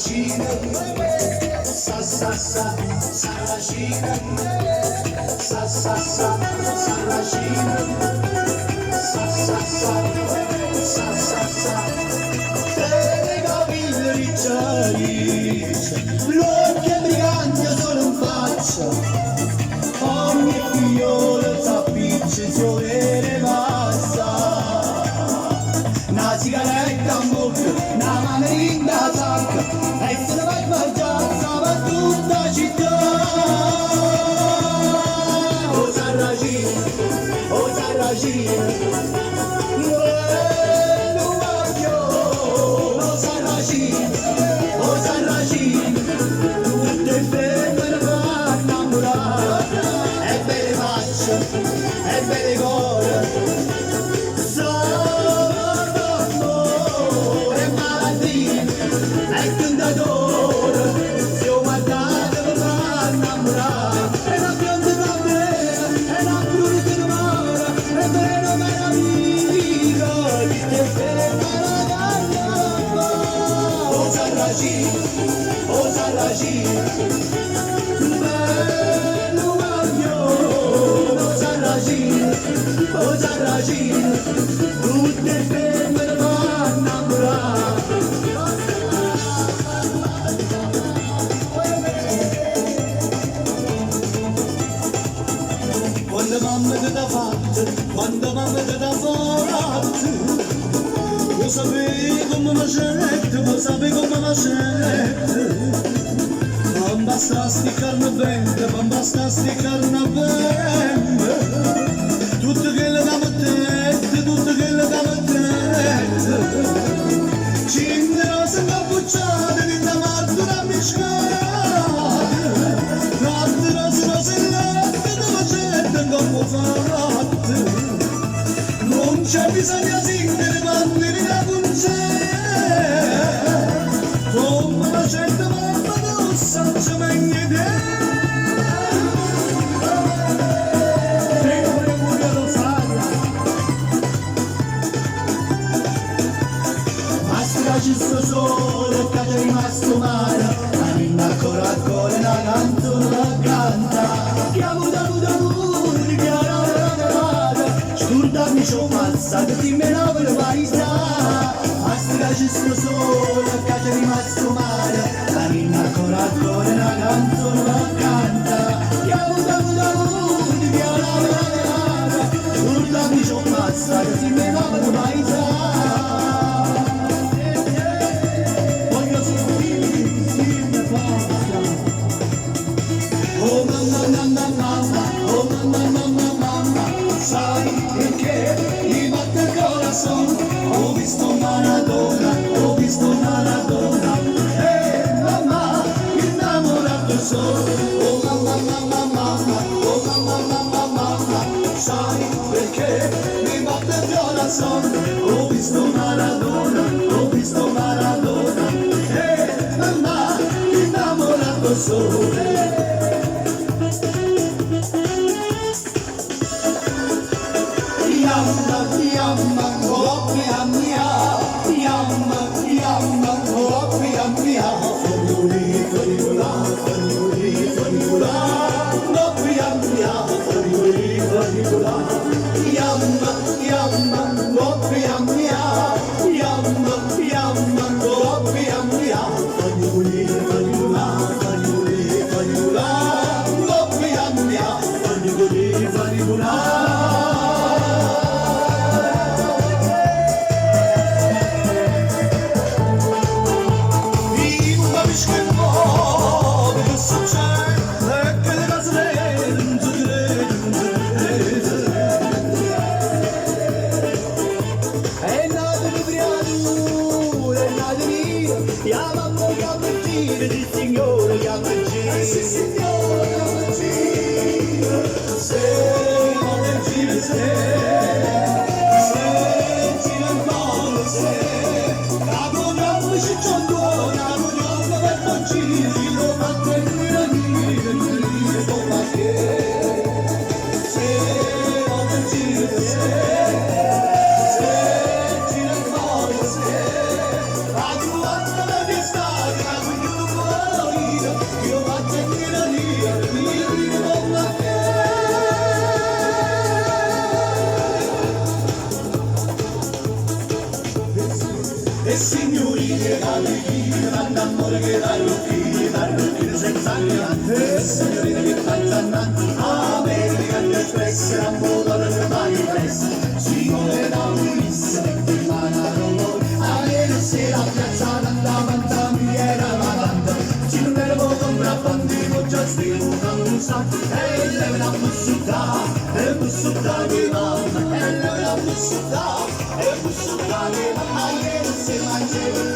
Sa sa sa saracina, sa sa sa saracina, sa sa sa te capille riccia riccia, l'occhio brigante solo in faccia, ogni figliola s'appiccia il suo vero passa, una sigaretta in bocca, una manerina a sacca, e se ne va a mangiare per tutta la città. Oh Sarracina, lo voglio, oh Sarracina, tutte femmine fanno innamorare, e belle facce, e belle cuore, sono d'amore e malattia, e tentatore, se ho guardato mi fa innamorare, e la pianta candela, e la brutta di mare, e bene meraviglia, e ferma la gamba. Oh Sarracina, bello voglio, oh Sarracina, tutte femmine fanno innamorare. Quando mamma ti dà forte, lo sapevi come mi scende, lo sapevi come mi scende. Non basta sticcarne bene, non basta sticcarne bene. Tutto quello che mi tette, tutto quello che mi tette. Cinque rose cappucciate, di una martura miscate. Quattro rose latte, dove c'è troppo fatte. Non c'è bisogno singere, mandare la concetta. Come la gente mamma dossa, c'è meglio di te. Sempre pure lo sai. Ma stracci sto sole, che è rimasto male. La minna ancora ancora la canzone la canta. Chiamo da di scordami c'ho mazza, che ti me la per parità. A stracci sto sole, che è rimasto male. La minna ancora ancora la canzone la canta. Chiamo da di scordami c'ho mazza, che ti me la per parità. Voglio sentirmi forza. Oh mamma, mamma, mamma, oh mamma, mamma, mamma, sai perché mi batte il corazon? Ho visto Maradona, mamma, innamorato sono. Oh mamma, mamma, mamma, oh mamma, mamma, mamma, sai perché mi batte il corazon? Ho visto Maradona, mamma, innamorato sono. Yamma, oh mia mia, yamma, oh mia mia, fagioli, fagiola, oh mia mia, fagioli, fagiola, yamma, oh mia mia, yamma, oh mia mia, fagioli, fagiola, oh mia mia, fagioli, fagiola. Darrucchini senza niente, signorina che cantano, American Express, Rambolone per mani press, si muove da Luis, metti mano a rumore, a ieri sera a piazza davanti a mi era la banda, ci non ero contrabbando, già stiamo un sacco, e lei la bussuta, e bussuta di mamma, e lei la bussuta, e bussuta di mamma, a ieri sera mangiavo